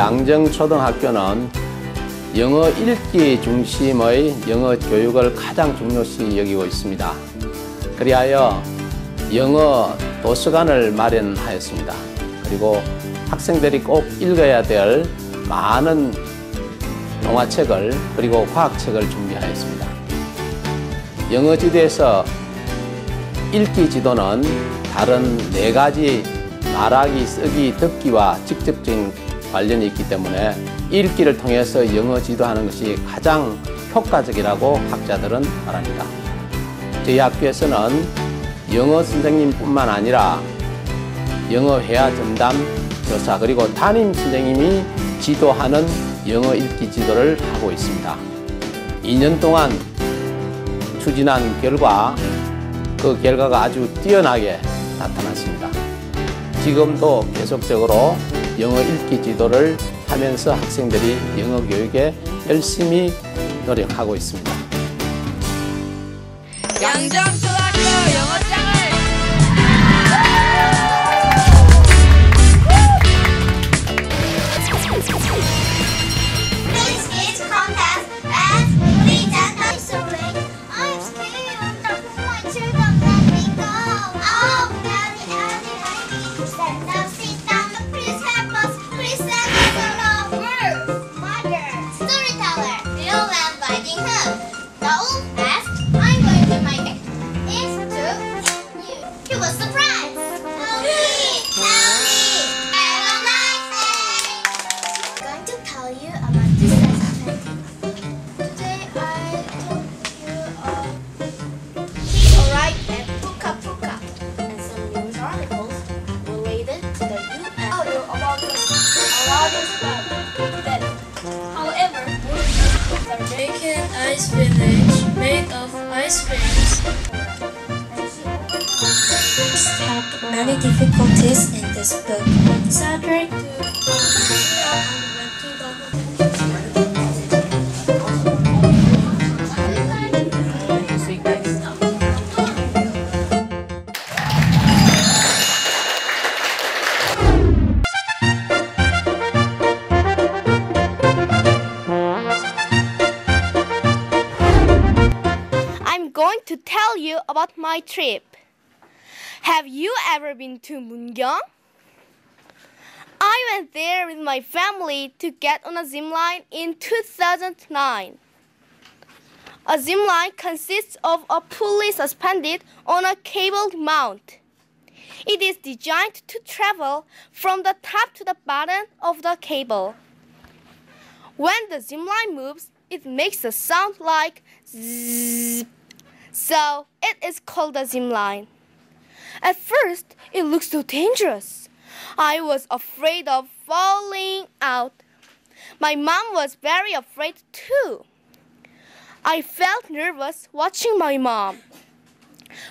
양정초등학교는 영어 읽기 중심의 영어 교육을 가장 중요시 여기고 있습니다. 그리하여 영어 도서관을 마련하였습니다. 그리고 학생들이 꼭 읽어야 될 많은 동화책을 그리고 과학책을 준비하였습니다. 영어 지도에서 읽기 지도는 다른 4가지 말하기, 쓰기, 듣기와 직접적인 관련이 있기 때문에 읽기를 통해서 영어 지도하는 것이 가장 효과적이라고 학자들은 말합니다. 저희 학교에서는 영어 선생님뿐만 아니라 영어 회화 전담 교사 그리고 담임 선생님이 지도하는 영어 읽기 지도를 하고 있습니다. 2년 동안 추진한 결과 그 결과가 아주 뛰어나게 나타났습니다. 지금도 계속적으로 영어 읽기 지도를 하면서 학생들이 영어 교육에 열심히 노력하고 있습니다. 양정초등학교 영어짱을 ice village made of ice rings. Had many difficulties in this book. Sadly, to tell you about my trip. Have you ever been to Mungyong? I went there with my family to get on a zip line in 2009. A zip line consists of a pulley suspended on a cabled mount. It is designed to travel from the top to the bottom of the cable. When the zip line moves, it makes a sound like zzz. So it is called a zip line. At first, it looked so dangerous. I was afraid of falling out. My mom was very afraid too. I felt nervous watching my mom.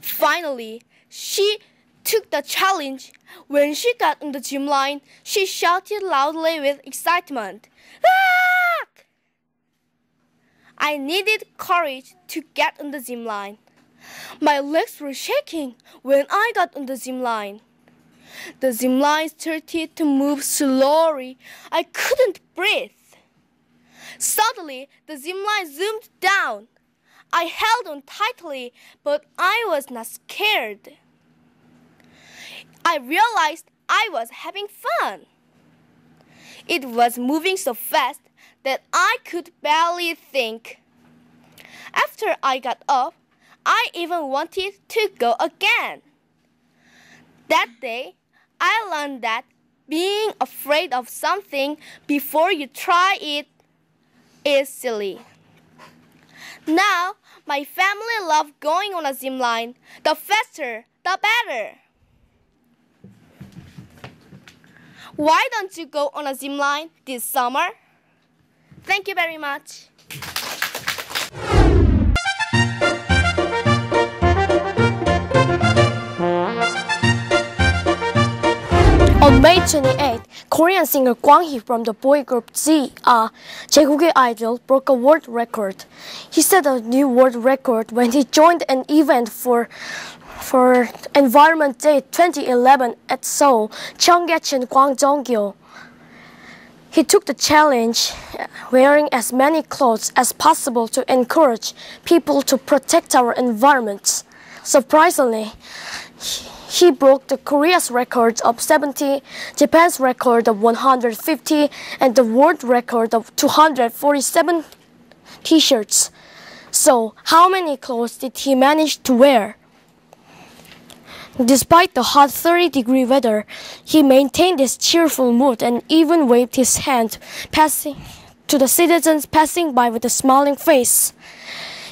Finally, she took the challenge. When she got on the zip line, she shouted loudly with excitement. Ah! I needed courage to get on the zip line. My legs were shaking when I got on the zip line. The zip line started to move slowly. I couldn't breathe. Suddenly, the zip line zoomed down. I held on tightly, but I was not scared. I realized I was having fun. It was moving so fast that I could barely think. After I got up, I even wanted to go again. That day, I learned that being afraid of something before you try it is silly. Now, my family loves going on a zip line. The faster, the better. Why don't you go on a zip line this summer? Thank you very much. On May 28, Korean singer Kwang-hee from the boy group G, 제국의 Idol, broke a world record. He set a new world record when he joined an event for Environment Day 2011 at Seoul, Cheonggyecheon, Gwangjeongyo. He took the challenge, wearing as many clothes as possible to encourage people to protect our environment. Surprisingly, he broke the Korea's record of 70, Japan's record of 150, and the world record of 247 t-shirts. So, how many clothes did he manage to wear? Despite the hot 30-degree weather, he maintained his cheerful mood and even waved his hand to the citizens passing by with a smiling face.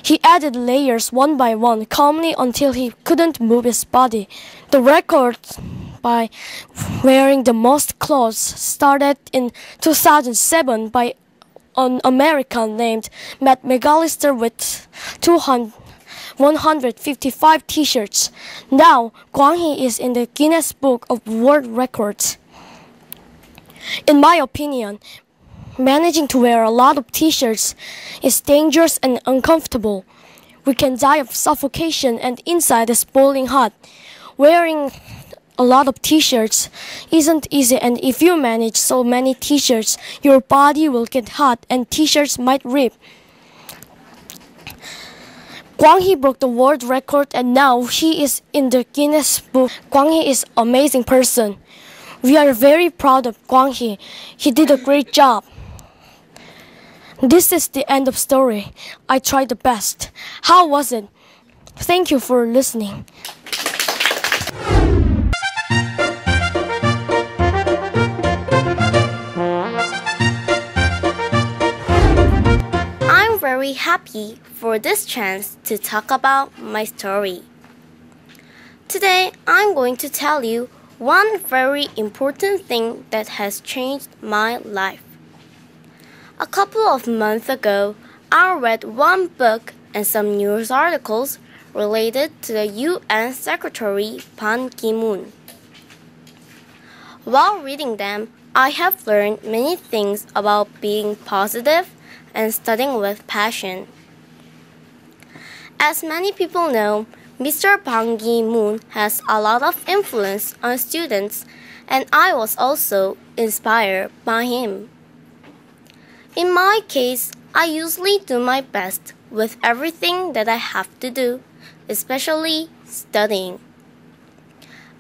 He added layers one by one calmly until he couldn't move his body. The record by wearing the most clothes started in 2007 by an American named Matt McAllister with 155 t-shirts. Now, Kwang-hee is in the Guinness Book of World Records. In my opinion, managing to wear a lot of t-shirts is dangerous and uncomfortable. We can die of suffocation and inside is boiling hot. Wearing a lot of t-shirts isn't easy, and if you manage so many t-shirts, your body will get hot and t-shirts might rip. Kwang-hee broke the world record and now he is in the Guinness Book. Kwang-hee is an amazing person. We are very proud of Kwang-hee. He did a great job. This is the end of story. I tried the best. How was it? Thank you for listening. I'm very happy for this chance to talk about my story. Today, I'm going to tell you one very important thing that has changed my life. A couple of months ago, I read one book and some news articles related to the UN Secretary Ban Ki-moon. While reading them, I have learned many things about being positive and studying with passion. As many people know, Mr. Ban Ki-moon has a lot of influence on students, and I was also inspired by him. In my case, I usually do my best with everything that I have to do, especially studying.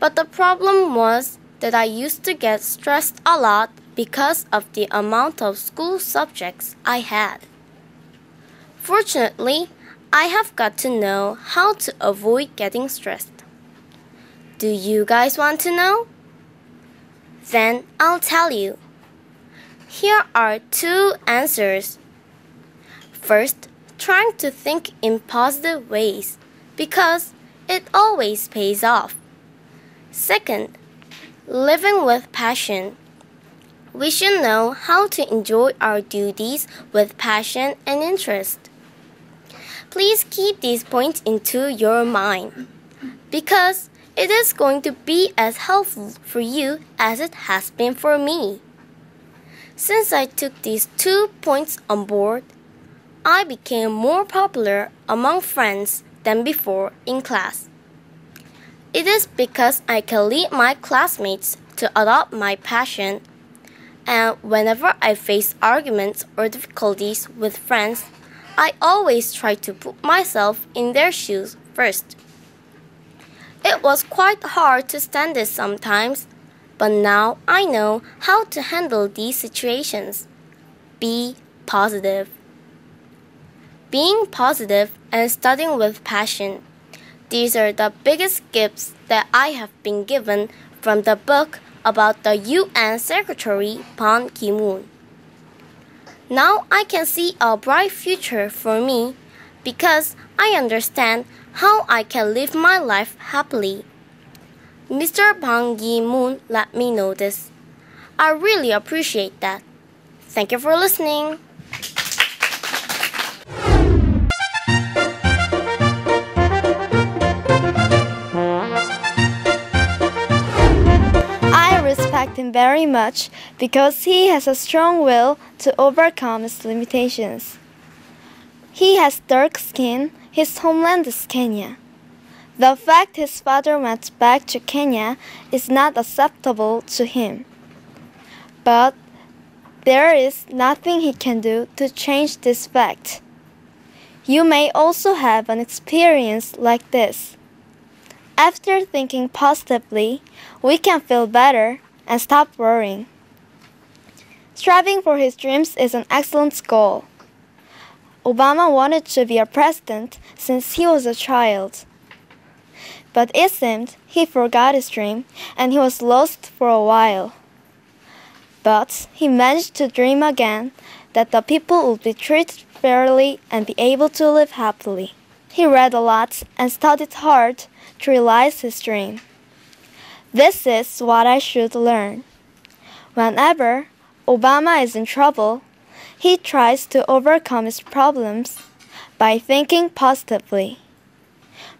But the problem was that I used to get stressed a lot because of the amount of school subjects I had. Fortunately, I have got to know how to avoid getting stressed. Do you guys want to know? Then I'll tell you. Here are two answers. First, trying to think in positive ways because it always pays off. Second, living with passion. We should know how to enjoy our duties with passion and interest. Please keep these points into your mind because it is going to be as helpful for you as it has been for me. Since I took these 2 points on board, I became more popular among friends than before in class. It is because I can lead my classmates to adopt my passion, and whenever I face arguments or difficulties with friends, I always try to put myself in their shoes first. It was quite hard to stand this sometimes, but now I know how to handle these situations. Be positive. Being positive and studying with passion. These are the biggest gifts that I have been given from the book about the UN Secretary Ban Ki-moon. Now I can see a bright future for me because I understand how I can live my life happily. Mr. Ban Ki-moon let me know this. I really appreciate that. Thank you for listening. I respect him very much because he has a strong will to overcome his limitations. He has dark skin. His homeland is Kenya. The fact his father went back to Kenya is not acceptable to him. But There is nothing he can do to change this fact. You may also have an experience like this. After thinking positively, we can feel better and stop worrying. Striving for his dreams is an excellent goal. Obama wanted to be a president since he was a child. But it seemed he forgot his dream and he was lost for a while. But he managed to dream again that the people would be treated fairly and be able to live happily. He read a lot and studied hard to realize his dream. This is what I should learn. Whenever Obama is in trouble, he tries to overcome his problems by thinking positively.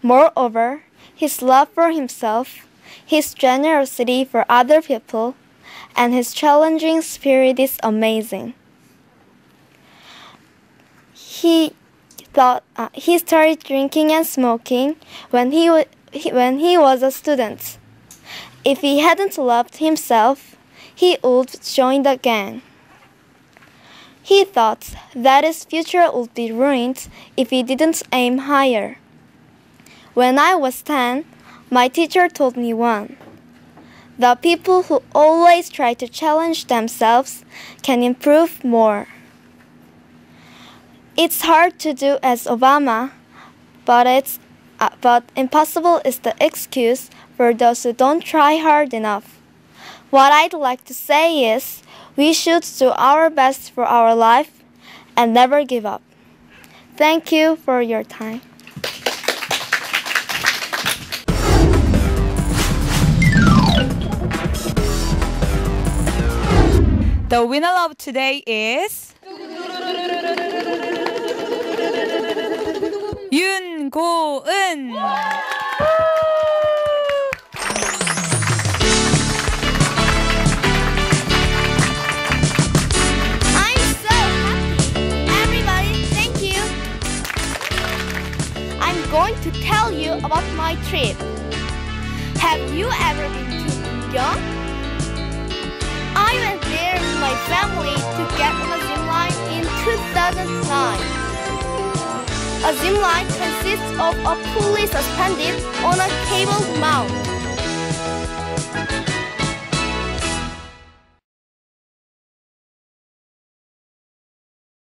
Moreover, his love for himself, his generosity for other people, and his challenging spirit is amazing. He started drinking and smoking when he was a student. If he hadn't loved himself, he would join the gang. He thought that his future would be ruined if he didn't aim higher. When I was 10, my teacher told me one. The people who always try to challenge themselves can improve more. It's hard to do as Obama, but impossible is the excuse for those who don't try hard enough. What I'd like to say is, we should do our best for our life and never give up. Thank you for your time. The winner of today is 윤고은. I'm so happy. Everybody, thank you. I'm going to tell you about my trip. Have you ever been to Byeong-Ho? I went there with my family to get on a zip line in 2009. A zip line consists of a pulley suspended on a cable mount.